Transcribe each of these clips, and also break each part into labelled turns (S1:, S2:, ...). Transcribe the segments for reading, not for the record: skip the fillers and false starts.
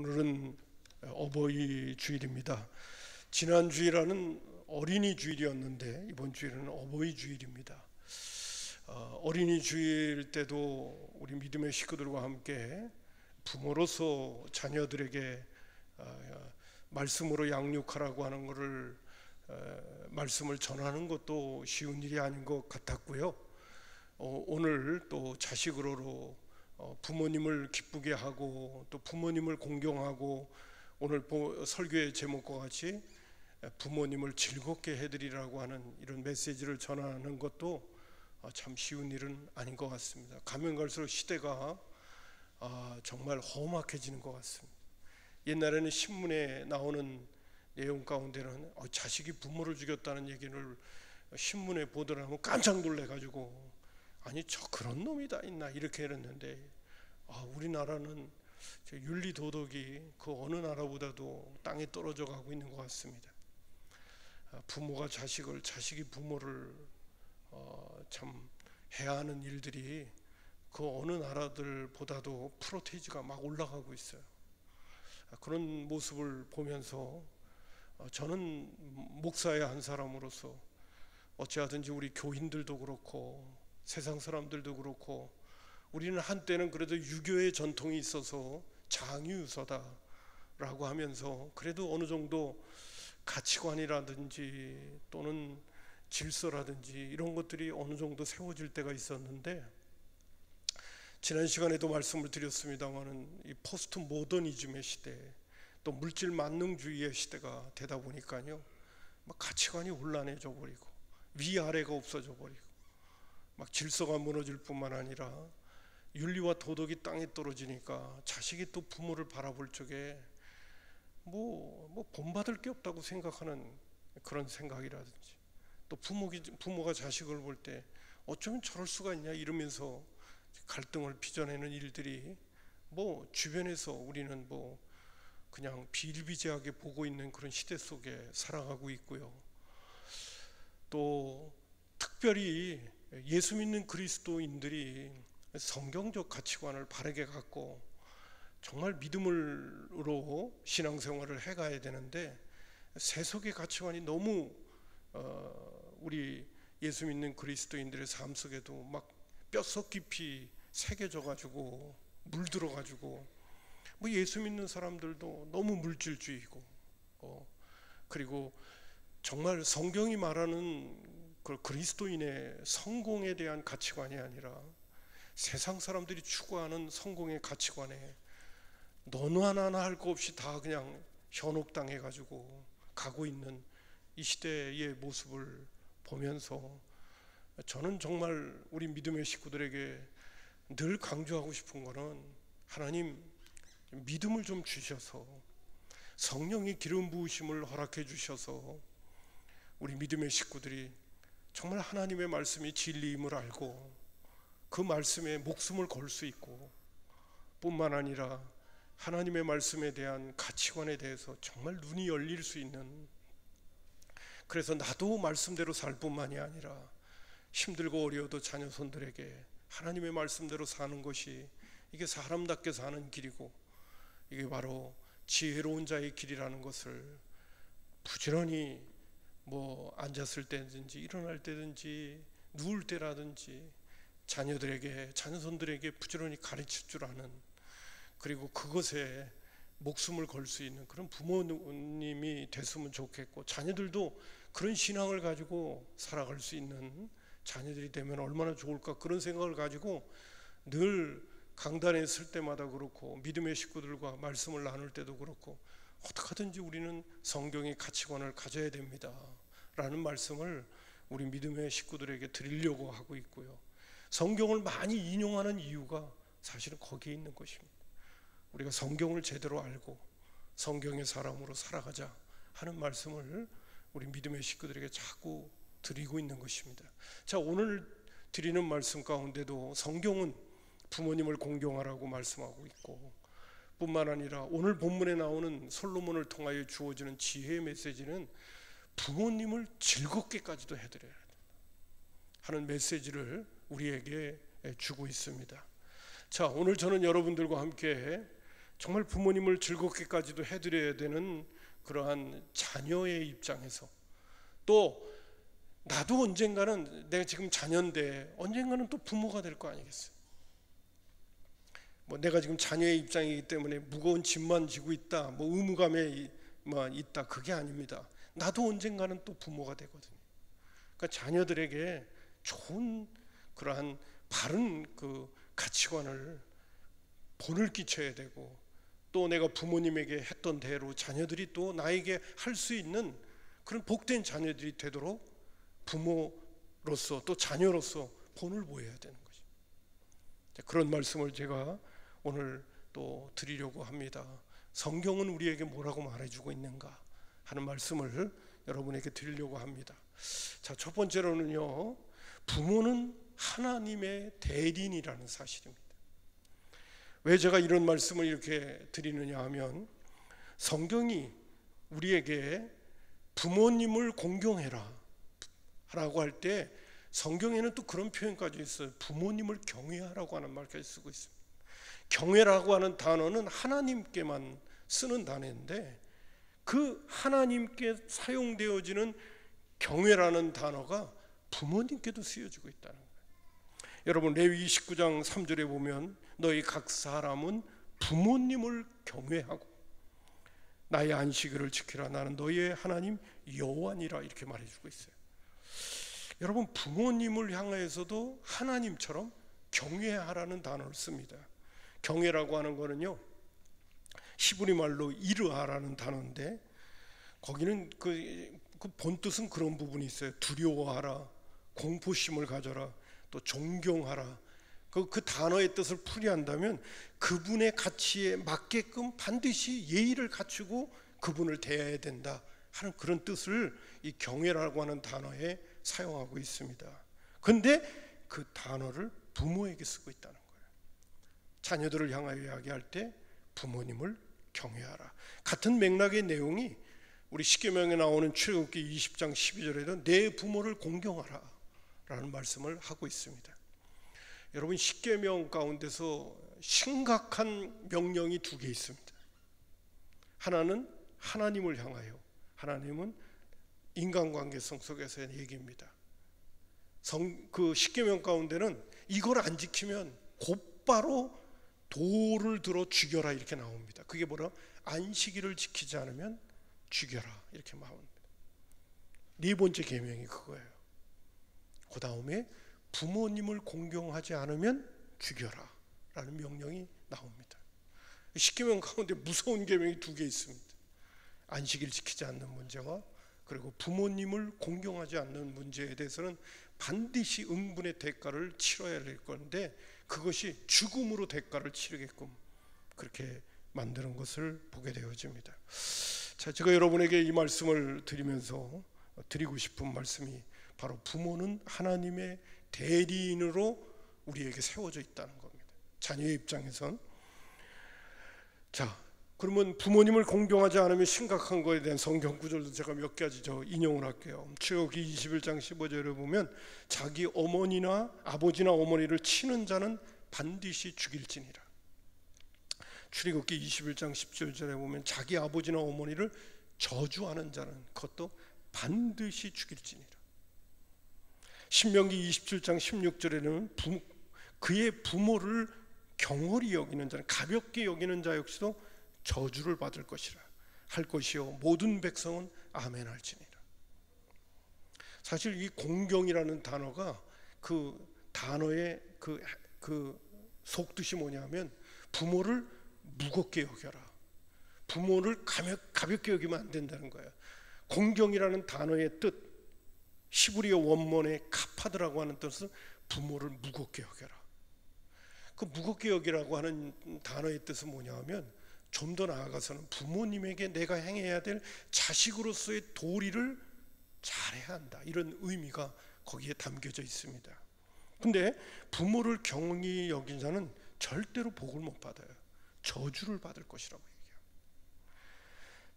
S1: 오늘은 어버이 주일입니다. 지난 주일은 어린이 주일이었는데 이번 주일은 어버이 주일입니다. 어린이 주일 때도 우리 믿음의 식구들과 함께 부모로서 자녀들에게 말씀으로 양육하라고 하는 것을 말씀을 전하는 것도 쉬운 일이 아닌 것 같았고요. 오늘 또 자식으로 부모님을 기쁘게 하고 또 부모님을 공경하고, 오늘 설교의 제목과 같이 부모님을 즐겁게 해드리라고 하는 이런 메시지를 전하는 것도 참 쉬운 일은 아닌 것 같습니다. 가면 갈수록 시대가 정말 험악해지는 것 같습니다. 옛날에는 신문에 나오는 내용 가운데는 자식이 부모를 죽였다는 얘기를 신문에 보도를 하면 깜짝 놀래가지고, 아니 저 그런 놈이 다 있나 이렇게 했는데, 우리나라는 윤리 도덕이 그 어느 나라보다도 땅에 떨어져 가고 있는 것 같습니다. 부모가 자식을, 자식이 부모를 참 해야 하는 일들이 그 어느 나라들보다도 프로테이지가 막 올라가고 있어요. 그런 모습을 보면서 저는 목사의 한 사람으로서 어찌하든지 우리 교인들도 그렇고 세상 사람들도 그렇고, 우리는 한때는 그래도 유교의 전통이 있어서 장유유서다라고 하면서 그래도 어느 정도 가치관이라든지 또는 질서라든지 이런 것들이 어느 정도 세워질 때가 있었는데, 지난 시간에도 말씀을 드렸습니다마는 이 포스트 모더니즘의 시대, 또 물질 만능주의의 시대가 되다 보니까요, 막 가치관이 혼란해져 버리고 위아래가 없어져 버리고 막 질서가 무너질 뿐만 아니라 윤리와 도덕이 땅에 떨어지니까 자식이 또 부모를 바라볼 적에 뭐 본받을 게 없다고 생각하는 그런 생각이라든지, 또 부모가 자식을 볼 때 어쩌면 저럴 수가 있냐 이러면서 갈등을 빚어내는 일들이 주변에서 우리는 그냥 비일비재하게 보고 있는 그런 시대 속에 살아가고 있고요. 또 특별히 예수 믿는 그리스도인들이 성경적 가치관을 바르게 갖고 정말 믿음으로 신앙생활을 해가야 되는데, 세속의 가치관이 너무 우리 예수 믿는 그리스도인들의 삶 속에도 막 뼛속 깊이 새겨져 가지고 물들어 가지고, 예수 믿는 사람들도 너무 물질주의고, 그리고 정말 성경이 말하는 그 그리스도인의 성공에 대한 가치관이 아니라 세상 사람들이 추구하는 성공의 가치관에 너나 하나 할 거 없이 다 그냥 현혹당해 가지고 가고 있는 이 시대의 모습을 보면서, 저는 정말 우리 믿음의 식구들에게 늘 강조하고 싶은 거는, 하나님 믿음을 좀 주셔서 성령의 기름 부으심을 허락해 주셔서 우리 믿음의 식구들이 정말 하나님의 말씀이 진리임을 알고 그 말씀에 목숨을 걸 수 있고, 뿐만 아니라 하나님의 말씀에 대한 가치관에 대해서 정말 눈이 열릴 수 있는, 그래서 나도 말씀대로 살 뿐만이 아니라 힘들고 어려워도 자녀손들에게 하나님의 말씀대로 사는 것이 이게 사람답게 사는 길이고, 이게 바로 지혜로운 자의 길이라는 것을 부지런히 앉았을 때든지 일어날 때든지 누울 때라든지 자녀들에게, 자녀손들에게 부지런히 가르칠 줄 아는, 그리고 그것에 목숨을 걸 수 있는 그런 부모님이 됐으면 좋겠고, 자녀들도 그런 신앙을 가지고 살아갈 수 있는 자녀들이 되면 얼마나 좋을까, 그런 생각을 가지고 늘 강단에 설 때마다 그렇고 믿음의 식구들과 말씀을 나눌 때도 그렇고, 어떻게 하든지 우리는 성경의 가치관을 가져야 됩니다 라는 말씀을 우리 믿음의 식구들에게 드리려고 하고 있고요. 성경을 많이 인용하는 이유가 사실은 거기에 있는 것입니다. 우리가 성경을 제대로 알고 성경의 사람으로 살아가자 하는 말씀을 우리 믿음의 식구들에게 자꾸 드리고 있는 것입니다. 자, 오늘 드리는 말씀 가운데도 성경은 부모님을 공경하라고 말씀하고 있고, 뿐만 아니라 오늘 본문에 나오는 솔로몬을 통하여 주어지는 지혜의 메시지는 부모님을 즐겁게까지도 해드려야 된다 하는 메시지를 우리에게 주고 있습니다. 자, 오늘 저는 여러분들과 함께 정말 부모님을 즐겁게까지도 해드려야 되는 그러한 자녀의 입장에서, 또 나도 언젠가는, 내가 지금 자녀인데 언젠가는 또 부모가 될 거 아니겠어요? 뭐 내가 지금 자녀의 입장이기 때문에 무거운 짐만 지고 있다, 뭐 의무감에 있다, 그게 아닙니다. 나도 언젠가는 또 부모가 되거든요. 그러니까 자녀들에게 좋은 그러한 바른 그 가치관을 본을 끼쳐야 되고, 또 내가 부모님에게 했던 대로 자녀들이 또 나에게 할 수 있는 그런 복된 자녀들이 되도록 부모로서 또 자녀로서 본을 보여야 되는 거죠. 그런 말씀을 제가 오늘 또 드리려고 합니다. 성경은 우리에게 뭐라고 말해주고 있는가 하는 말씀을 여러분에게 드리려고 합니다. 자, 첫 번째로는요, 부모는 하나님의 대리인이라는 사실입니다. 왜 제가 이런 말씀을 이렇게 드리느냐 하면, 성경이 우리에게 부모님을 공경해라 라고 할 때 성경에는 또 그런 표현까지 있어요. 부모님을 경외하라고 하는 말까지 쓰고 있습니다. 경외라고 하는 단어는 하나님께만 쓰는 단어인데, 그 하나님께 사용되어지는 경외라는 단어가 부모님께도 쓰여지고 있다는 거예요. 여러분, 레위 19장 3절에 보면 너희 각 사람은 부모님을 경외하고 나의 안식일을 지키라, 나는 너희의 하나님 여호와니라, 이렇게 말해주고 있어요. 여러분, 부모님을 향해서도 하나님처럼 경외하라는 단어를 씁니다. 경외라고 하는 거는요, 히브리 말로 이르하라는 단어인데, 거기는 그 본뜻은 그런 부분이 있어요. 두려워하라, 공포심을 가져라, 또 존경하라. 그 단어의 뜻을 풀이한다면 그분의 가치에 맞게끔 반드시 예의를 갖추고 그분을 대해야 된다 하는 그런 뜻을 이 경외라고 하는 단어에 사용하고 있습니다. 근데 그 단어를 부모에게 쓰고 있다는 거예요. 자녀들을 향하여 이야기할 때 부모님을 경외하라. 같은 맥락의 내용이 우리 십계명에 나오는 출애굽기 20장 12절에도 내 부모를 공경하라 라는 말씀을 하고 있습니다. 여러분, 십계명 가운데서 심각한 명령이 두 개 있습니다. 하나는 하나님을 향하여, 하나님은 인간관계성 속에서의 얘기입니다. 그 십계명 가운데는 이걸 안 지키면 곧바로 돌을 들어 죽여라 이렇게 나옵니다. 그게 뭐라? 안식일을 지키지 않으면 죽여라 이렇게 나옵니다. 네 번째 계명이 그거예요. 그 다음에 부모님을 공경하지 않으면 죽여라 라는 명령이 나옵니다. 십계명 가운데 무서운 계명이 두 개 있습니다. 안식일 지키지 않는 문제와 그리고 부모님을 공경하지 않는 문제에 대해서는 반드시 응분의 대가를 치러야 될 건데, 그것이 죽음으로 대가를 치르게끔 그렇게 만드는 것을 보게 되어집니다. 자, 제가 여러분에게 이 말씀을 드리면서 드리고 싶은 말씀이 바로 부모는 하나님의 대리인으로 우리에게 세워져 있다는 겁니다. 자녀의 입장에선. 자, 그러면 부모님을 공경하지 않으면 심각한 거에 대한 성경 구절도 제가 몇 가지 인용을 할게요. 출애굽기 21장 15절에 보면 자기 어머니나 아버지나 어머니를 치는 자는 반드시 죽일지니라. 출애굽기 21장 17절에 보면 자기 아버지나 어머니를 저주하는 자는 그것도 반드시 죽일지니라. 신명기 27장 16절에는 그의 부모를 경홀히 여기는 자는, 가볍게 여기는 자 역시도 저주를 받을 것이라 할 것이요 모든 백성은 아멘 할지니라. 사실 이 공경이라는 단어가 그 단어의 그 속뜻이 뭐냐면 부모를 무겁게 여겨라, 부모를 가볍게 여기면 안 된다는 거예요. 공경이라는 단어의 뜻, 히브리어 원문의 카파드라고 하는 뜻은 부모를 무겁게 여겨라. 그 무겁게 여기라고 하는 단어의 뜻은 뭐냐면 좀 더 나아가서는 부모님에게 내가 행해야 될 자식으로서의 도리를 잘해야 한다, 이런 의미가 거기에 담겨져 있습니다. 근데 부모를 경히 여긴 자는 절대로 복을 못 받아요. 저주를 받을 것이라고 얘기해요.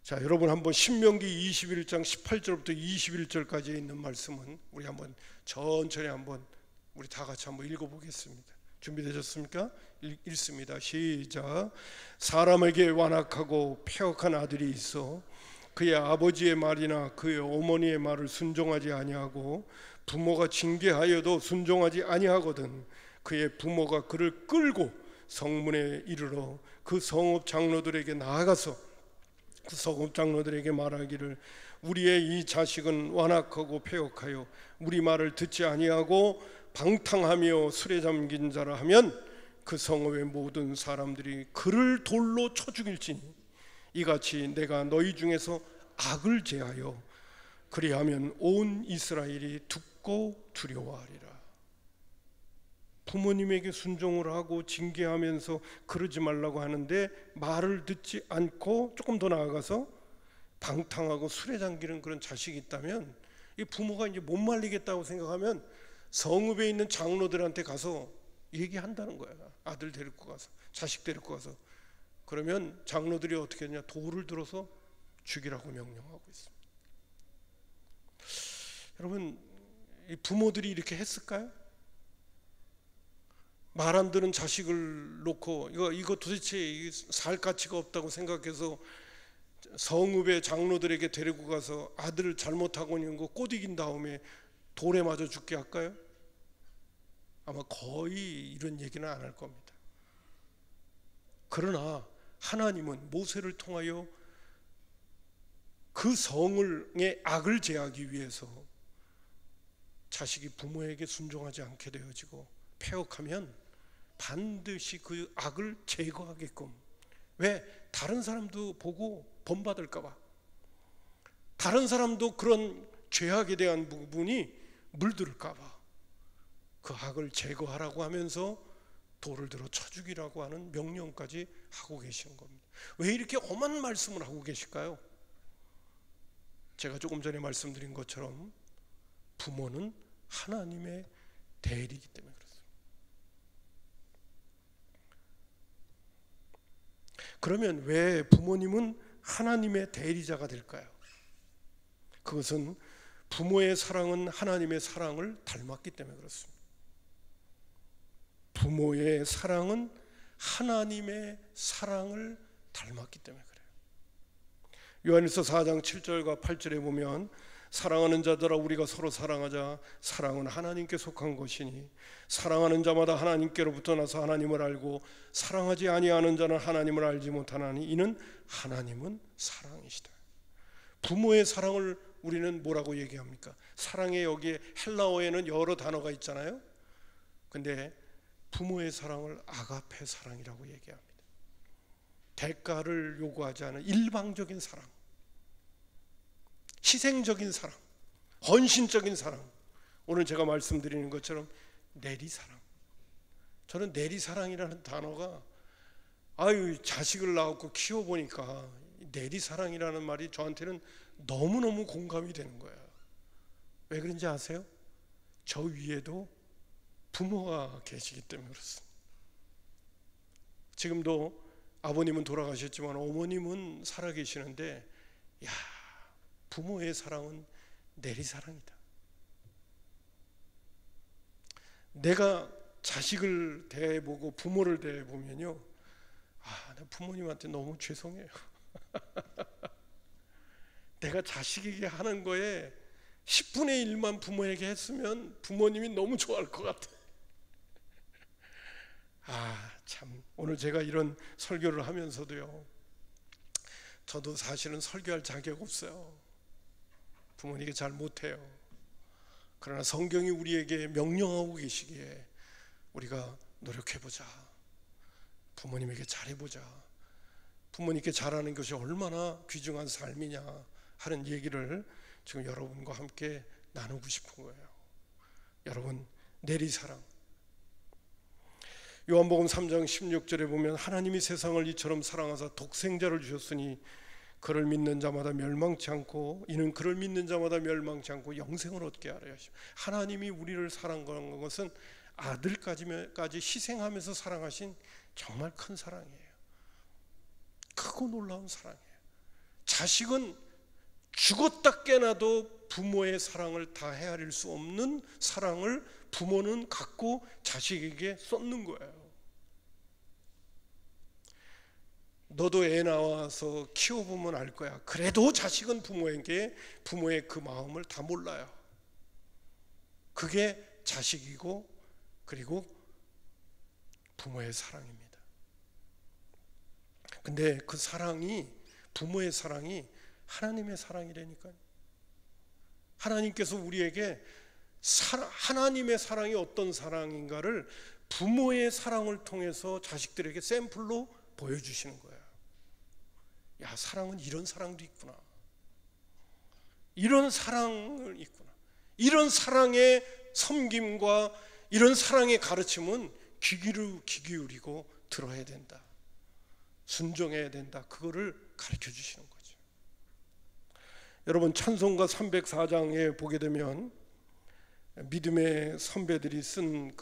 S1: 자, 여러분 한번 신명기 21장 18절부터 21절까지 있는 말씀은 우리 한번 천천히 한번 우리 다 같이 한번 읽어보겠습니다. 준비되셨습니까? 읽습니다. 시작. 사람에게 완악하고 패역한 아들이 있어 그의 아버지의 말이나 그의 어머니의 말을 순종하지 아니하고 부모가 징계하여도 순종하지 아니하거든 그의 부모가 그를 끌고 성문에 이르러 그 성읍 장로들에게 나아가서 그 성읍 장로들에게 말하기를 우리의 이 자식은 완악하고 패역하여 우리 말을 듣지 아니하고 방탕하며 술에 잠긴 자라 하면 그 성읍의 모든 사람들이 그를 돌로 쳐 죽일지니 이같이 내가 너희 중에서 악을 제하여 그리하면 온 이스라엘이 듣고 두려워하리라. 부모님에게 순종을 하고 징계하면서 그러지 말라고 하는데 말을 듣지 않고 조금 더 나아가서 방탕하고 술에 잠기는 그런 자식이 있다면 이 부모가 이제 못 말리겠다고 생각하면 성읍에 있는 장로들한테 가서 얘기한다는 거야. 아들 데리고 가서, 자식 데리고 가서. 그러면 장로들이 어떻게 하냐? 돌을 들어서 죽이라고 명령하고 있습니다. 여러분, 이 부모들이 이렇게 했을까요? 말 안 듣는 자식을 놓고 이거 도대체 살 가치가 없다고 생각해서 성읍의 장로들에게 데리고 가서 아들을 잘못하고 있는 거 꼬드긴 다음에 돌에 맞아 죽게 할까요? 아마 거의 이런 얘기는 안 할 겁니다. 그러나 하나님은 모세를 통하여 그 성의 악을 제하기 위해서 자식이 부모에게 순종하지 않게 되어지고 패역하면 반드시 그 악을 제거하게끔. 왜? 다른 사람도 보고 본받을까 봐. 다른 사람도 그런 죄악에 대한 부분이 물들을까 봐. 그 악을 제거하라고 하면서 돌을 들어 쳐 죽이라고 하는 명령까지 하고 계시는 겁니다. 왜 이렇게 험한 말씀을 하고 계실까요? 제가 조금 전에 말씀드린 것처럼 부모는 하나님의 대리이기 때문에 그렇습니다. 그러면 왜 부모님은 하나님의 대리자가 될까요? 그것은 부모의 사랑은 하나님의 사랑을 닮았기 때문에 그렇습니다. 부모의 사랑은 하나님의 사랑을 닮았기 때문에 그래요. 요한일서 4장 7절과 8절에 보면 사랑하는 자들아 우리가 서로 사랑하자. 사랑은 하나님께 속한 것이니 사랑하는 자마다 하나님께로부터 나서 하나님을 알고 사랑하지 아니하는 자는 하나님을 알지 못하나니 이는 하나님은 사랑이시다. 부모의 사랑을 우리는 뭐라고 얘기합니까? 사랑에 여기에 헬라어에는 여러 단어가 있잖아요. 근데 부모의 사랑을 아가페 사랑이라고 얘기합니다. 대가를 요구하지 않은 일방적인 사랑, 희생적인 사랑, 헌신적인 사랑. 오늘 제가 말씀드리는 것처럼 내리사랑. 저는 내리사랑이라는 단어가 자식을 낳고 키워보니까 내리사랑이라는 말이 저한테는 너무너무 공감이 되는 거예요. 왜 그런지 아세요? 저 위에도 부모가 계시기 때문에 그렇습니다. 지금도 아버님은 돌아가셨지만 어머님은 살아계시는데 부모의 사랑은 내리사랑이다. 내가 자식을 대해보고 부모를 대해보면요, 나 부모님한테 너무 죄송해요. 내가 자식에게 하는 거에 10분의 1만 부모에게 했으면 부모님이 너무 좋아할 것 같아. 참, 오늘 제가 이런 설교를 하면서도요, 저도 사실은 설교할 자격 없어요. 부모님께 잘 못해요. 그러나 성경이 우리에게 명령하고 계시기에 우리가 노력해보자. 부모님에게 잘해보자. 부모님께 잘하는 것이 얼마나 귀중한 삶이냐 하는 얘기를 지금 여러분과 함께 나누고 싶은 거예요. 여러분, 내리사랑. 요한복음 3장 16절에 보면 하나님이 세상을 이처럼 사랑하사 독생자를 주셨으니 그를 믿는 자마다 멸망치 않고 이는 그를 믿는 자마다 멸망치 않고 영생을 얻게 하려 하시오. 하나님이 우리를 사랑하는 것은 아들까지 희생하면서 사랑하신 정말 큰 사랑이에요. 크고 놀라운 사랑이에요. 자식은 죽었다 깨나도 부모의 사랑을 다 헤아릴 수 없는 사랑을 부모는 갖고 자식에게 쏟는 거예요. 너도 애 낳아서 키워보면 알 거야. 그래도 자식은 부모에게 부모의 그 마음을 다 몰라요. 그게 자식이고 그리고 부모의 사랑입니다. 근데 그 사랑이, 부모의 사랑이 하나님의 사랑이라니까요. 하나님께서 우리에게 하나님의 사랑이 어떤 사랑인가를 부모의 사랑을 통해서 자식들에게 샘플로 보여주시는 거예요. 야, 사랑은 이런 사랑도 있구나. 이런 사랑을 있구나. 이런 사랑의 섬김과 이런 사랑의 가르침은 귀 기울이고 들어야 된다. 순종해야 된다. 그거를 가르쳐 주시는 거죠. 여러분, 찬송가 304장에 보게 되면 믿음의 선배들이 쓴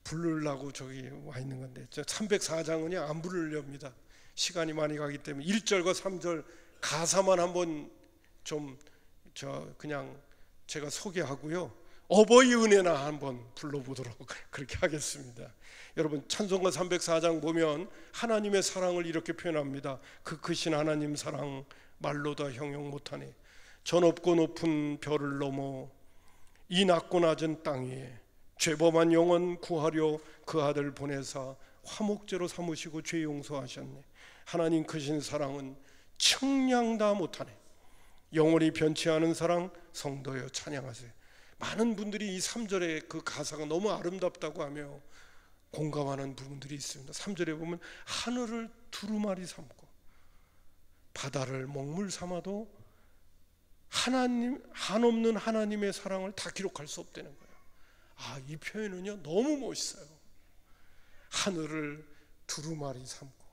S1: 부르려고 저기 와 있는 건데, 저 304장은요 안 부르렵니다. 시간이 많이 가기 때문에 1절과 3절 가사만 한번 좀 그냥 제가 소개하고요, 어버이 은혜나 한번 불러보도록 그렇게 하겠습니다. 여러분, 찬송가 304장 보면 하나님의 사랑을 이렇게 표현합니다. 그 크신 하나님 사랑 말로 다 형용 못하네. 저 높고 높은 별을 넘어 이 낮고 낮은 땅 위에 죄범한 영혼 구하려 그 아들 보내사 화목제로 삼으시고 죄 용서하셨네. 하나님 크신 사랑은 측량다 못하네. 영원히 변치 않은 사랑 성도여 찬양하세요. 많은 분들이 이 3절의 그 가사가 너무 아름답다고 하며 공감하는 부분들이 있습니다. 3절에 보면 하늘을 두루마리 삼고 바다를 먹물 삼아도 하나님, 한없는 하나님의 사랑을 다 기록할 수 없다는 거예요. 아, 이 표현은요 너무 멋있어요. 하늘을 두루마리 삼고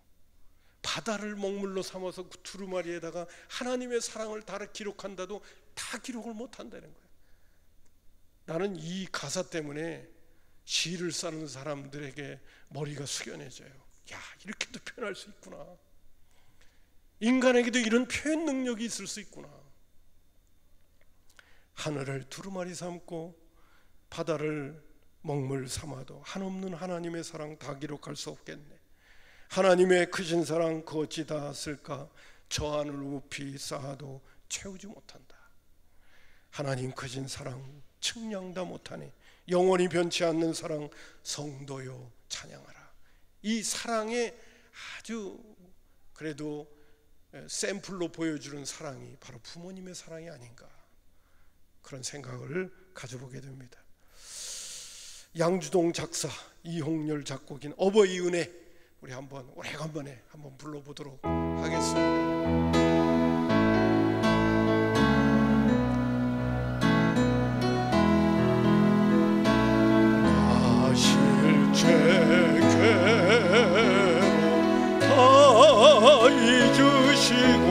S1: 바다를 먹물로 삼아서 그 두루마리에다가 하나님의 사랑을 다 기록한다도 다 기록을 못한다는 거예요. 나는 이 가사 때문에 시를 쓰는 사람들에게 머리가 숙연해져요. 야, 이렇게도 표현할 수 있구나. 인간에게도 이런 표현 능력이 있을 수 있구나. 하늘을 두루마리 삼고 바다를 먹물 삼아도 한없는 하나님의 사랑 다 기록할 수 없겠네. 하나님의 크신 사랑 그 어찌 다 쓸까? 저 하늘 높이 쌓아도 채우지 못한다. 하나님 크신 사랑 측량 다 못하네. 영원히 변치 않는 사랑 성도요 찬양하라. 이 사랑의 아주 그래도 샘플로 보여주는 사랑이 바로 부모님의 사랑이 아닌가, 그런 생각을 가져보게 됩니다. 양주동 작사, 이홍렬 작곡인 어버이 은혜, 우리 한번 오래간만에 한번 불러보도록 하겠습니다. 죄괴로 다 잊으시고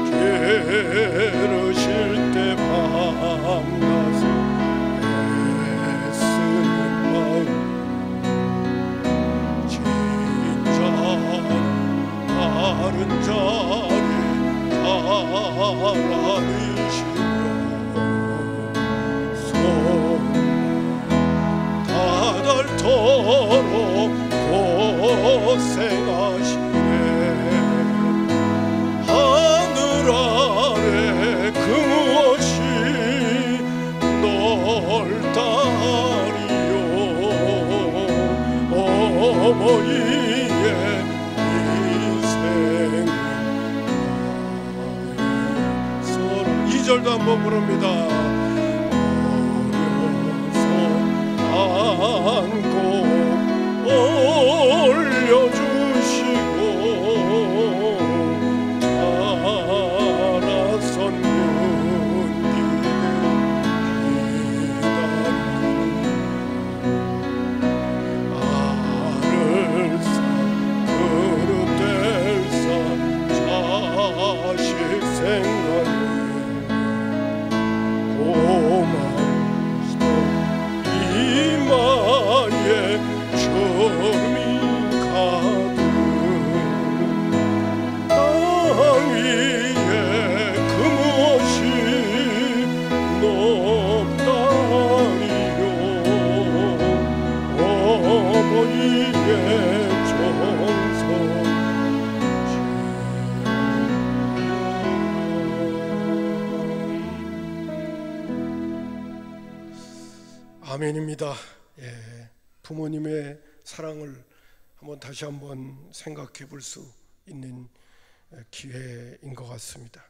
S1: 게으르실 때 밤낮 애쓰는 마음 진짜는 다른 자리 사랑이시며 닳도록 고생하시네. 하늘 아래 그 무엇이 넓다리요. 어머니의 인생. 2절도 한번 부릅니다. 안고 올려주시고 자라선 눈길을 기다리는 알을 산 그릇 뗄산 자식 생각에 아멘입니다. 예, 부모님의 사랑을 다시 한번 생각해 볼 수 있는 기회인 것 같습니다.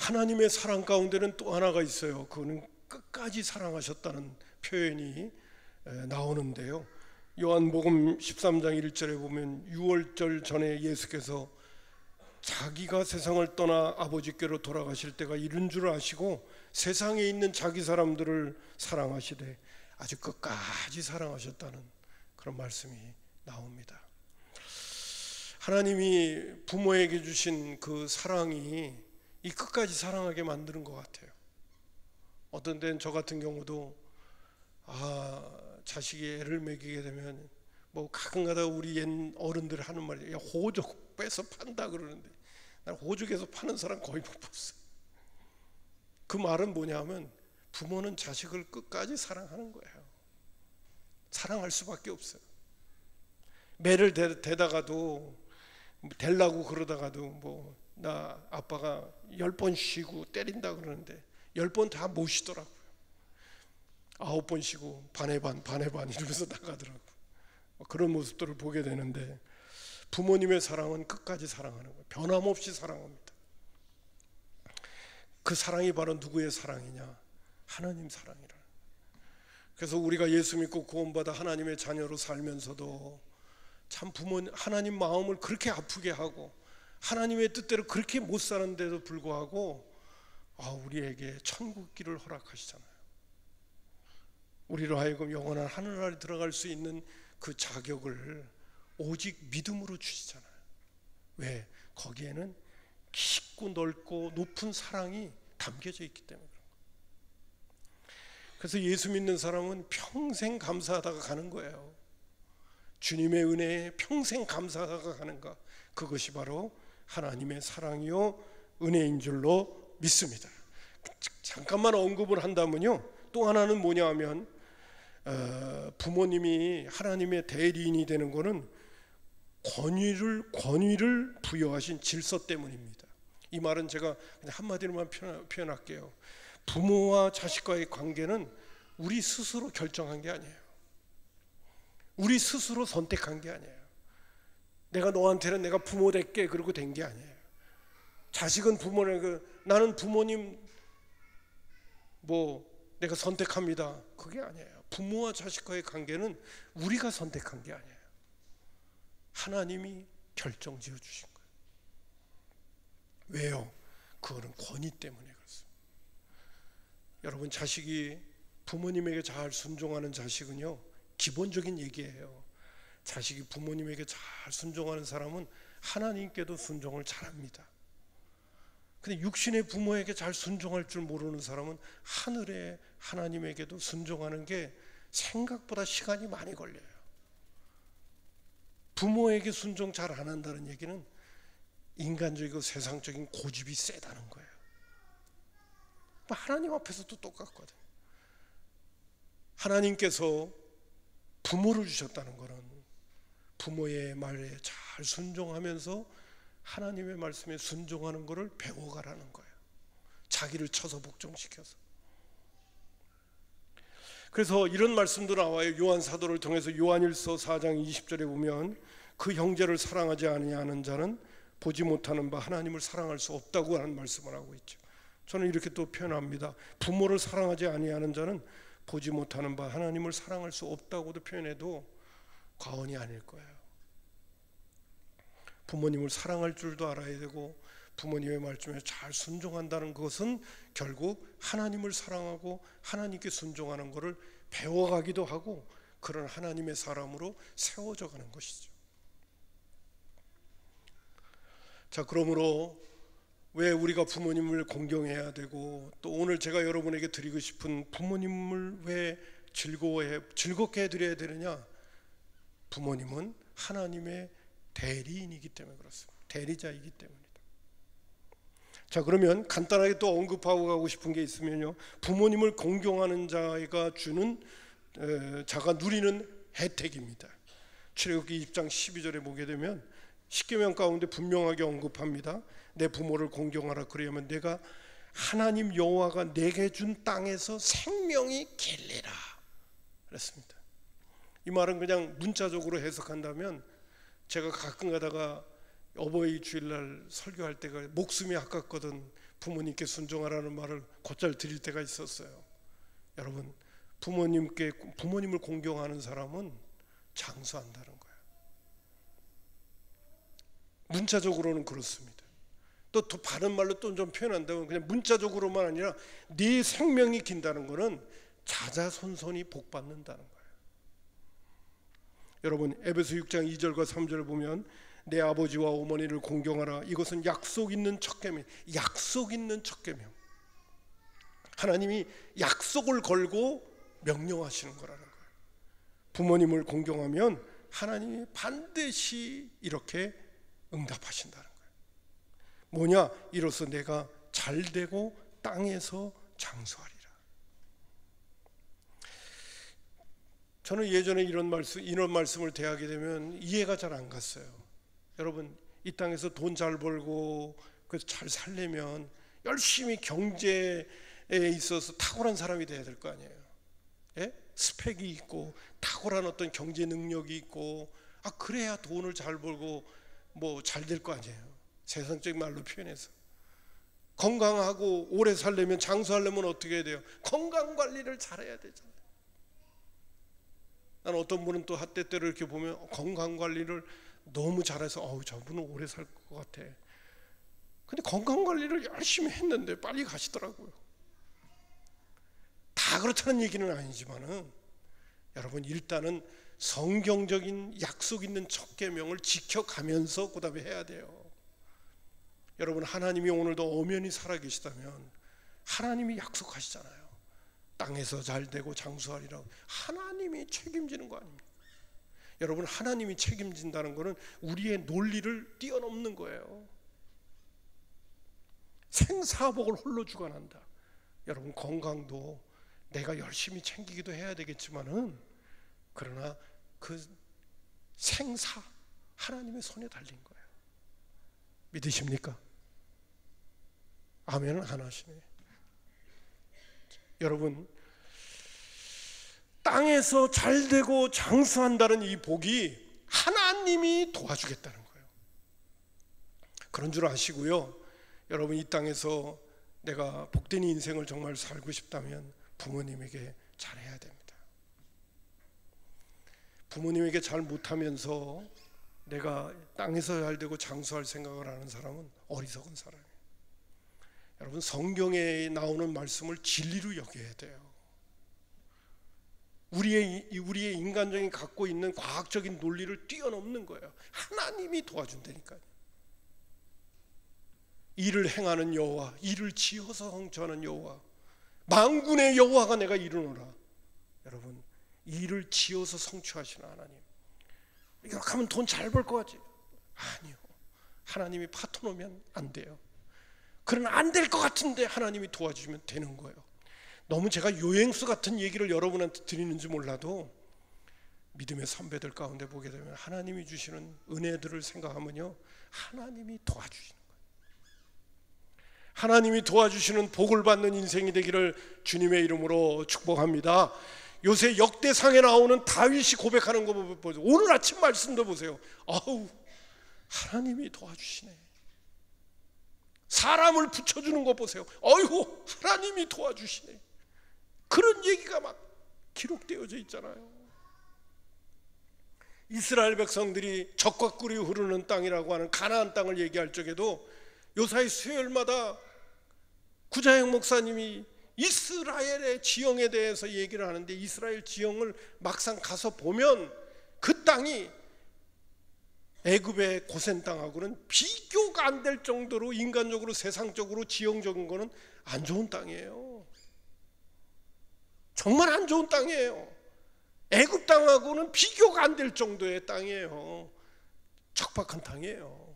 S1: 하나님의 사랑 가운데는 또 하나가 있어요. 그거는 끝까지 사랑하셨다는 표현이 나오는데요. 요한복음 13장 1절에 보면 유월절 전에 예수께서 자기가 세상을 떠나 아버지께로 돌아가실 때가 이른 줄 아시고 세상에 있는 자기 사람들을 사랑하시되 아주 끝까지 사랑하셨다는 그런 말씀이 나옵니다. 하나님이 부모에게 주신 그 사랑이 이 끝까지 사랑하게 만드는 것 같아요. 어떤 때는 저 같은 경우도 자식이 애를 먹이게 되면 가끔가다 우리 옛 어른들 하는 말이 호적 빼서 판다 그러는데 난 호적에서 파는 사람 거의 못 봤어요. 그 말은 뭐냐면 부모는 자식을 끝까지 사랑하는 거예요. 사랑할 수밖에 없어요. 매를 대다가도 대려고 그러다가도 나 아빠가 10번 쉬고 때린다 그러는데 10번 다 못 쉬더라고요. 9번 쉬고 반에 반 이러면서 나가더라고요. 그런 모습들을 보게 되는데 부모님의 사랑은 끝까지 사랑하는 거예요. 변함없이 사랑합니다. 그 사랑이 바로 누구의 사랑이냐? 하나님 사랑이라. 그래서 우리가 예수 믿고 구원받아 하나님의 자녀로 살면서도 참 하나님 마음을 그렇게 아프게 하고 하나님의 뜻대로 그렇게 못 사는데도 불구하고 우리에게 천국 길을 허락하시잖아요. 우리로 하여금 영원한 하늘나라에 들어갈 수 있는 그 자격을 오직 믿음으로 주시잖아요. 왜? 거기에는 깊고 넓고 높은 사랑이 담겨져 있기 때문에 그런 거예요. 그래서 예수 믿는 사람은 평생 감사하다가 가는 거예요. 주님의 은혜에 평생 감사하다가 가는가? 그것이 바로 하나님의 사랑이요 은혜인 줄로 믿습니다. 잠깐만 언급을 한다면요, 또 하나는 뭐냐 하면 부모님이 하나님의 대리인이 되는 것은 권위를 부여하신 질서 때문입니다. 이 말은 제가 그냥 한마디로만 표현할게요. 부모와 자식과의 관계는 우리 스스로 결정한 게 아니에요. 우리 스스로 선택한 게 아니에요. 내가 너한테는 내가 부모 될게 그러고 된 게 아니에요. 자식은 부모는 나는 부모님 내가 선택합니다. 그게 아니에요. 부모와 자식과의 관계는 우리가 선택한 게 아니에요. 하나님이 결정지어 주신 거예요. 왜요? 그거는 권위 때문에 그렇습니다. 여러분, 자식이 부모님에게 잘 순종하는 자식은요, 기본적인 얘기예요. 자식이 부모님에게 잘 순종하는 사람은 하나님께도 순종을 잘합니다. 근데 육신의 부모에게 잘 순종할 줄 모르는 사람은 하늘의 하나님에게도 순종하는 게 생각보다 시간이 많이 걸려요. 부모에게 순종 잘 안 한다는 얘기는 인간적이고 세상적인 고집이 세다는 거예요. 하나님 앞에서도 똑같거든요. 하나님께서 부모를 주셨다는 것은 부모의 말에 잘 순종하면서 하나님의 말씀에 순종하는 것을 배워가라는 거예요. 자기를 쳐서 복종시켜서. 그래서 이런 말씀도 나와요. 요한 사도를 통해서 요한일서 4장 20절에 보면 그 형제를 사랑하지 아니하는 자는 보지 못하는 바 하나님을 사랑할 수 없다고 하는 말씀을 하고 있죠. 저는 이렇게 또 표현합니다. 부모를 사랑하지 아니하는 자는 보지 못하는 바 하나님을 사랑할 수 없다고도 표현해도 과언이 아닐 거예요. 부모님을 사랑할 줄도 알아야 되고 부모님의 말씀에 잘 순종한다는 것은 결국 하나님을 사랑하고 하나님께 순종하는 것을 배워가기도 하고 그런 하나님의 사람으로 세워져 가는 것이죠. 자, 그러므로 왜 우리가 부모님을 공경해야 되고 또 오늘 제가 여러분에게 드리고 싶은 부모님을 왜 즐겁게 해드려야 되느냐? 부모님은 하나님의 대리인이기 때문에 그렇습니다. 대리자이기 때문이다. 자, 그러면 간단하게 또 언급하고 가고 싶은 게 있으면요, 부모님을 공경하는 자가 누리는 혜택입니다. 출애굽기 20장 12절에 보게 되면 십계명 가운데 분명하게 언급합니다. 내 부모를 공경하라. 그러면 내가 하나님 여호와가 내게 준 땅에서 생명이 길리라. 그랬습니다. 이 말은 그냥 문자적으로 해석한다면, 제가 가끔 가다가 어버이 주일날 설교할 때가 목숨이 아깝거든 부모님께 순종하라는 말을 곧잘 드릴 때가 있었어요. 여러분, 부모님을 공경하는 사람은 장수한다는 거예요. 문자적으로는 그렇습니다. 또 바른 말로 또 좀 표현한다면, 그냥 문자적으로만 아니라 네 생명이 긴다는 것은 자자손손이 복받는다는 거예요. 여러분, 에베소 6장 2절과 3절을 보면 내 아버지와 어머니를 공경하라. 이것은 약속 있는 첫 계명. 약속 있는 첫 계명. 하나님이 약속을 걸고 명령하시는 거라는 거예요. 부모님을 공경하면 하나님이 반드시 이렇게 응답하신다는 거예요. 뭐냐? 이로써 내가 잘되고 땅에서 장수하리라. 저는 예전에 이런 말씀을 대하게 되면 이해가 잘 안 갔어요. 여러분, 이 땅에서 돈 잘 벌고 잘 살려면 열심히 경제에 있어서 탁월한 사람이 돼야 될 거 아니에요. 예? 스펙이 있고 탁월한 어떤 경제 능력이 있고, 그래야 돈을 잘 벌고 뭐 잘 될 거 아니에요. 세상적인 말로 표현해서. 건강하고 오래 살려면, 장수하려면 어떻게 해야 돼요? 건강 관리를 잘해야 되잖아요. 난 어떤 분은 또 때때로 이렇게 보면 건강 관리를 너무 잘해서 저분은 오래 살 것 같아. 근데 건강 관리를 열심히 했는데 빨리 가시더라고요. 다 그렇다는 얘기는 아니지만은, 여러분, 일단은 성경적인 약속 있는 첫 계명을 지켜가면서 그 다음에 해야 돼요. 여러분, 하나님이 오늘도 엄연히 살아계시다면 하나님이 약속하시잖아요. 땅에서 잘되고 장수하리라고. 하나님이 책임지는 거 아닙니까? 여러분, 하나님이 책임진다는 것은 우리의 논리를 뛰어넘는 거예요. 생사복을 홀로 주관한다. 여러분, 건강도 내가 열심히 챙기기도 해야 되겠지만은, 그러나 그 생사 하나님의 손에 달린 거예요. 믿으십니까? 아멘은 안 하시네. 여러분, 땅에서 잘되고 장수한다는 이 복이 하나님이 도와주겠다는 거예요. 그런 줄 아시고요. 여러분, 이 땅에서 내가 복된 인생을 정말 살고 싶다면 부모님에게 잘해야 됩니다. 부모님에게 잘 못하면서 내가 땅에서 잘되고 장수할 생각을 하는 사람은 어리석은 사람이에요. 여러분, 성경에 나오는 말씀을 진리로 여겨야 돼요. 우리의 인간적인 갖고 있는 과학적인 논리를 뛰어넘는 거예요. 하나님이 도와준다니까요. 일을 행하는 여호와, 일을 지어서 성취하는 여호와, 만군의 여호와가 내가 이루노라. 여러분, 일을 지어서 성취하시는 하나님. 이렇게 하면 돈 잘 벌 것 같지? 아니요. 하나님이 파토놓으면 안 돼요. 그러나 안 될 것 같은데 하나님이 도와주시면 되는 거예요. 너무 제가 요행수 같은 얘기를 여러분한테 드리는지 몰라도, 믿음의 선배들 가운데 보게 되면 하나님이 주시는 은혜들을 생각하면요, 하나님이 도와주시는 거예요. 하나님이 도와주시는 복을 받는 인생이 되기를 주님의 이름으로 축복합니다. 요새 역대상에 나오는 다윗이 고백하는 거 보세요. 오늘 아침 말씀도 보세요. 하나님이 도와주시네. 사람을 붙여주는 거 보세요. 어이구, 하나님이 도와주시네. 그런 얘기가 막 기록되어져 있잖아요. 이스라엘 백성들이 적과 꿀이 흐르는 땅이라고 하는 가나안 땅을 얘기할 적에도 요사이 수요일마다 구자영 목사님이 이스라엘의 지형에 대해서 얘기를 하는데, 이스라엘 지형을 막상 가서 보면 그 땅이 애굽의 고센 땅하고는 비교가 안 될 정도로 인간적으로, 세상적으로, 지형적인 거는 안 좋은 땅이에요. 정말 안 좋은 땅이에요. 애굽 땅하고는 비교가 안 될 정도의 땅이에요. 척박한 땅이에요.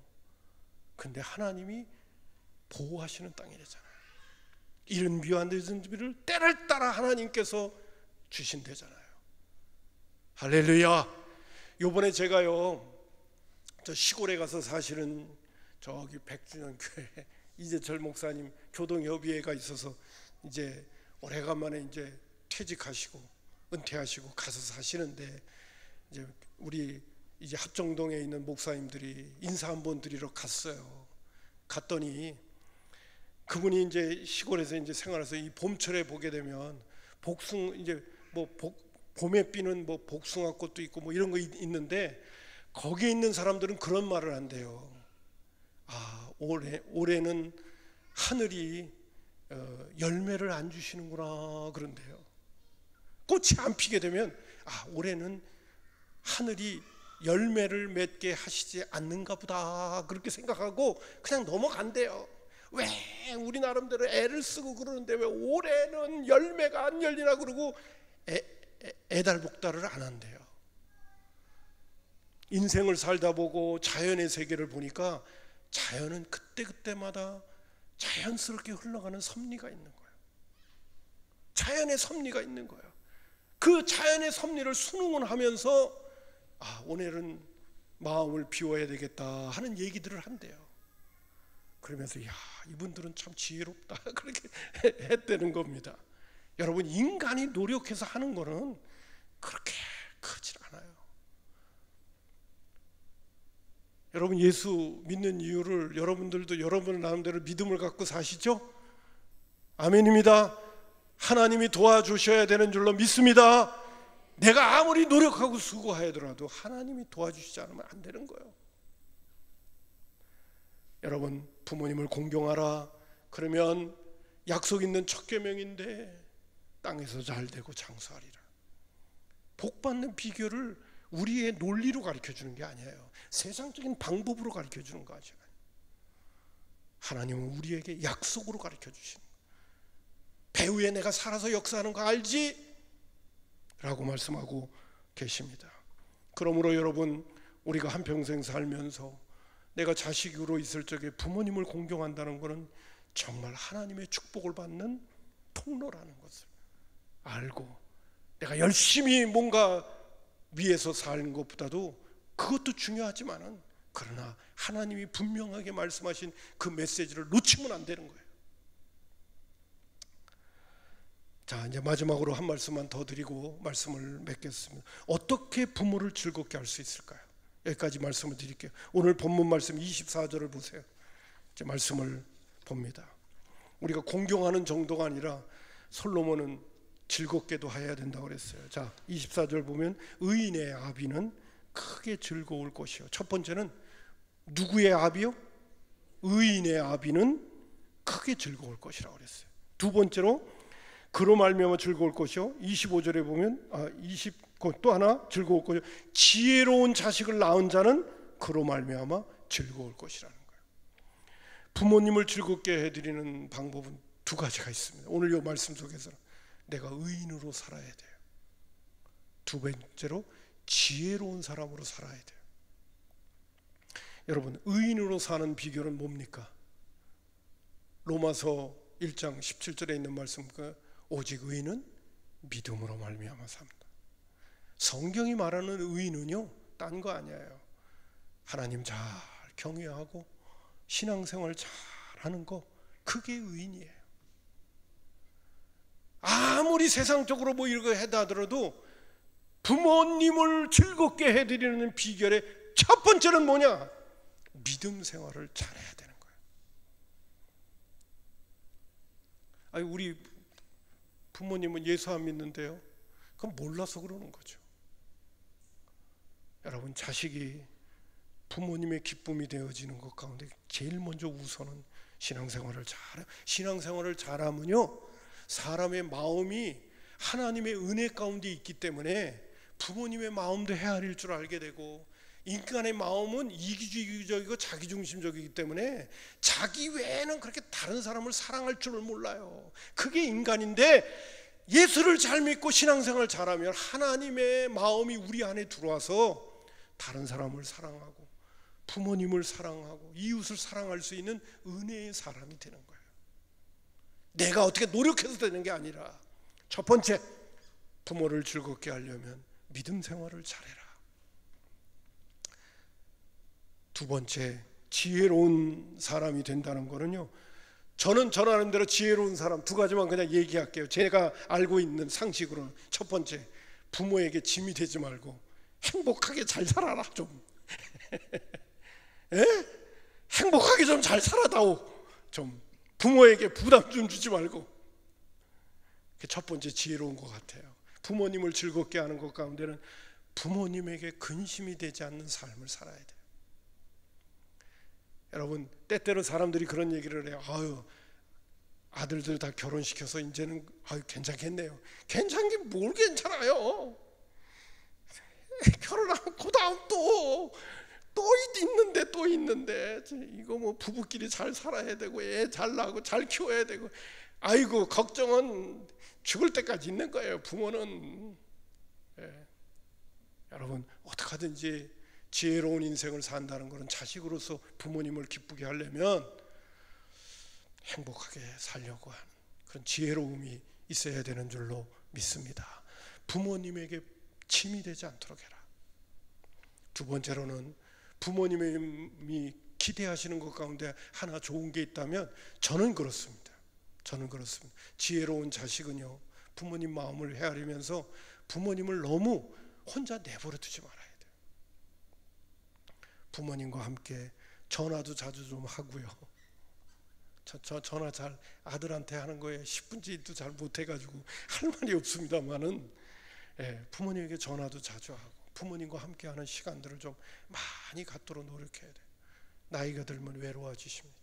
S1: 근데 하나님이 보호하시는 땅이래잖아요. 이른 비와 늦은 비를 때를 따라 하나님께서 주신대잖아요. 할렐루야. 요번에 제가요, 저 시골에 가서 사실은 저기 백주년 교회 이재철 목사님 교동협의회가 있어서 이제 오래간만에 이제 퇴직하시고 은퇴하시고 가서 사시는데, 이제 우리 이제 합정동에 있는 목사님들이 인사 한번 드리러 갔어요. 갔더니 그분이 이제 시골에서 이제 생활해서 이 봄철에 보게 되면 이제 봄에 피는 복숭아꽃도 있고 이런 거 있는데, 거기에 있는 사람들은 그런 말을 한대요. 올해는 하늘이 열매를 안 주시는구나 그런데요. 꽃이 안 피게 되면 올해는 하늘이 열매를 맺게 하시지 않는가 보다 그렇게 생각하고 그냥 넘어간대요. 왜 우리 나름대로 애를 쓰고 그러는데 왜 올해는 열매가 안 열리나 그러고 애달복달을 안 한대요. 인생을 살다 보고 자연의 세계를 보니까 자연은 그때그때마다 자연스럽게 흘러가는 섭리가 있는 거예요. 자연의 섭리가 있는 거예요. 그 자연의 섭리를 순응을 하면서 오늘은 마음을 비워야 되겠다 하는 얘기들을 한대요. 그러면서 이분들은 참 지혜롭다 그렇게 했다는 겁니다. 여러분, 인간이 노력해서 하는 거는 그렇게 크질 않아요. 여러분, 예수 믿는 이유를 여러분들도 여러분 나름대로 믿음을 갖고 사시죠? 아멘입니다. 하나님이 도와주셔야 되는 줄로 믿습니다. 내가 아무리 노력하고 수고하더라도 하나님이 도와주시지 않으면 안 되는 거예요. 여러분, 부모님을 공경하라 그러면 약속 있는 첫 계명인데 땅에서 잘 되고 장수하리라. 복 받는 비결을 우리의 논리로 가르쳐 주는 게 아니에요. 세상적인 방법으로 가르쳐 주는 거 아니에요. 하나님은 우리에게 약속으로 가르쳐 주시는 거예요. 배후에 내가 살아서 역사하는 거 알지? 라고 말씀하고 계십니다. 그러므로 여러분, 우리가 한평생 살면서 내가 자식으로 있을 적에 부모님을 공경한다는 것은 정말 하나님의 축복을 받는 통로라는 것을 알고, 내가 열심히 뭔가 위에서 사는 것보다도 그것도 중요하지만은, 그러나 하나님이 분명하게 말씀하신 그 메시지를 놓치면 안 되는 거예요. 자, 이제 마지막으로 한 말씀만 더 드리고 말씀을 맺겠습니다. 어떻게 부모를 즐겁게 할 수 있을까요? 여기까지 말씀을 드릴게요. 오늘 본문 말씀 24절을 보세요. 이제 말씀을 봅니다. 우리가 공경하는 정도가 아니라 솔로몬은 즐겁게도 해야 된다고 그랬어요. 자, 24절 보면 의인의 아비는 크게 즐거울 것이요. 첫 번째는 누구의 아비요? 의인의 아비는 크게 즐거울 것이라고 그랬어요. 두 번째로 그로 말미암아 즐거울 것이요. 25절에 보면 또 하나 즐거울 것이요. 지혜로운 자식을 낳은 자는 그로 말미암아 즐거울 것이라는 거예요. 부모님을 즐겁게 해드리는 방법은 두 가지가 있습니다. 오늘 이 말씀 속에서 내가 의인으로 살아야 돼요. 두 번째로 지혜로운 사람으로 살아야 돼요. 여러분, 의인으로 사는 비결은 뭡니까? 로마서 1장 17절에 있는 말씀, 오직 의인은 믿음으로 말미암아 삽니다. 성경이 말하는 의인은요, 딴 거 아니에요. 하나님 잘 경외하고 신앙생활 잘 하는 거, 그게 의인이에요. 아무리 세상적으로 뭐 이런 거 해다 하더라도 부모님을 즐겁게 해드리는 비결의 첫 번째는 뭐냐? 믿음 생활을 잘해야 되는 거예요. 아니, 우리 부모님은 예수 안 믿는데요, 그건 몰라서 그러는 거죠. 여러분, 자식이 부모님의 기쁨이 되어지는 것 가운데 제일 먼저 우선은 신앙생활을 잘해요. 신앙생활을 잘하면요, 사람의 마음이 하나님의 은혜 가운데 있기 때문에 부모님의 마음도 헤아릴 줄 알게 되고, 인간의 마음은 이기주의적이고 자기중심적이기 때문에 자기 외에는 그렇게 다른 사람을 사랑할 줄을 몰라요. 그게 인간인데, 예수를 잘 믿고 신앙생활을 잘하면 하나님의 마음이 우리 안에 들어와서 다른 사람을 사랑하고 부모님을 사랑하고 이웃을 사랑할 수 있는 은혜의 사람이 되는 거예요. 내가 어떻게 노력해서 되는 게 아니라, 첫 번째, 부모를 즐겁게 하려면 믿음 생활을 잘해라. 두 번째, 지혜로운 사람이 된다는 거는요, 저는 전하는 대로 지혜로운 사람 두 가지만 그냥 얘기할게요. 제가 알고 있는 상식으로는, 첫 번째, 부모에게 짐이 되지 말고 행복하게 잘 살아라 좀. 에? 행복하게 좀 잘 살아다오. 좀 부모에게 부담 좀 주지 말고. 그게 첫 번째 지혜로운 것 같아요. 부모님을 즐겁게 하는 것 가운데는 부모님에게 근심이 되지 않는 삶을 살아야 돼요. 여러분, 때때로 사람들이 그런 얘기를 해요. 아유, 아들들 다 결혼시켜서 이제는 괜찮겠네요. 괜찮긴 뭘 괜찮아요. 결혼하면 그 다음 또 있는데 이거 뭐 부부끼리 잘 살아야 되고 애 잘 낳고 잘 키워야 되고, 아이고 걱정은 죽을 때까지 있는 거예요. 부모는. 여러분, 어떻게 하든지 지혜로운 인생을 산다는 것은 자식으로서 부모님을 기쁘게 하려면 행복하게 살려고 하는 그런 지혜로움이 있어야 되는 줄로 믿습니다. 부모님에게 짐이 되지 않도록 해라. 두 번째로는 부모님이 기대하시는 것 가운데 하나 좋은 게 있다면 저는 그렇습니다. 지혜로운 자식은요, 부모님 마음을 헤아리면서 부모님을 너무 혼자 내버려 두지 말아야 돼요. 부모님과 함께 전화도 자주 좀 하고요. 저 전화 잘 아들한테 하는 거에 10분지도 잘 못해가지고 할 말이 없습니다만은, 부모님에게 전화도 자주 하고 부모님과 함께하는 시간들을 좀 많이 갖도록 노력해야 돼요. 나이가 들면 외로워지십니다.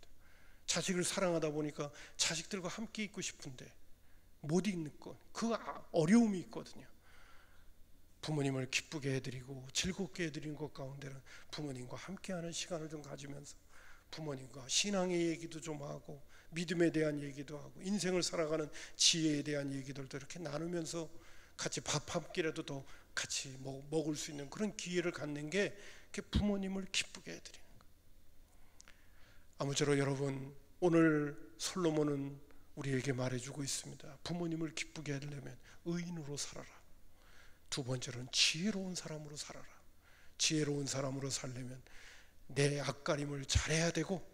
S1: 자식을 사랑하다 보니까 자식들과 함께 있고 싶은데 못 있는 것, 그 어려움이 있거든요. 부모님을 기쁘게 해드리고 즐겁게 해드리는 것 가운데는 부모님과 함께하는 시간을 좀 가지면서 부모님과 신앙의 얘기도 좀 하고 믿음에 대한 얘기도 하고 인생을 살아가는 지혜에 대한 얘기들도 이렇게 나누면서 같이 밥 한 끼라도 더 같이 먹을 수 있는 그런 기회를 갖는 게 부모님을 기쁘게 해드리는 거예요. 아무쪼록 여러분, 오늘 솔로몬은 우리에게 말해주고 있습니다. 부모님을 기쁘게 하려면 의인으로 살아라. 두 번째로는 지혜로운 사람으로 살아라. 지혜로운 사람으로 살려면 내 앞가림을 잘해야 되고,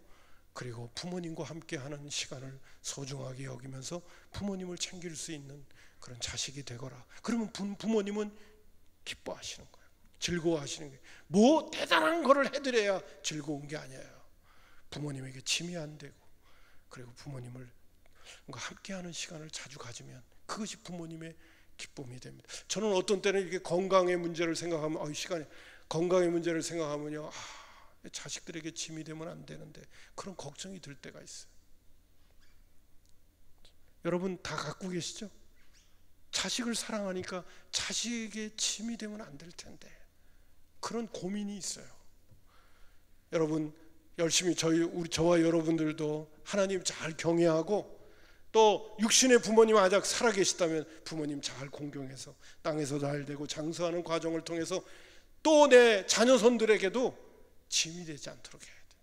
S1: 그리고 부모님과 함께하는 시간을 소중하게 여기면서 부모님을 챙길 수 있는 그런 자식이 되거라. 그러면 부모님은 기뻐하시는 거예요. 즐거워하시는 거예요. 뭐 대단한 거를 해드려야 즐거운 게 아니에요. 부모님에게 짐이 안 되고, 그리고 부모님을 함께하는 시간을 자주 가지면 그것이 부모님의 기쁨이 됩니다. 저는 어떤 때는 이렇게 건강의 문제를 생각하면 건강의 문제를 생각하면요, 자식들에게 짐이 되면 안 되는데 그런 걱정이 들 때가 있어요. 여러분 다 갖고 계시죠? 자식을 사랑하니까 자식에게 짐이 되면 안 될 텐데 그런 고민이 있어요. 여러분 열심히 저와 여러분들도 하나님 잘 경외하고, 또 육신의 부모님 아직 살아계시다면 부모님 잘 공경해서 땅에서 잘 되고 장수하는 과정을 통해서 또 내 자녀손들에게도 짐이 되지 않도록 해야 돼요.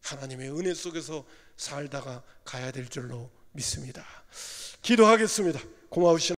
S1: 하나님의 은혜 속에서 살다가 가야 될 줄로 믿습니다. 기도하겠습니다. 고마우신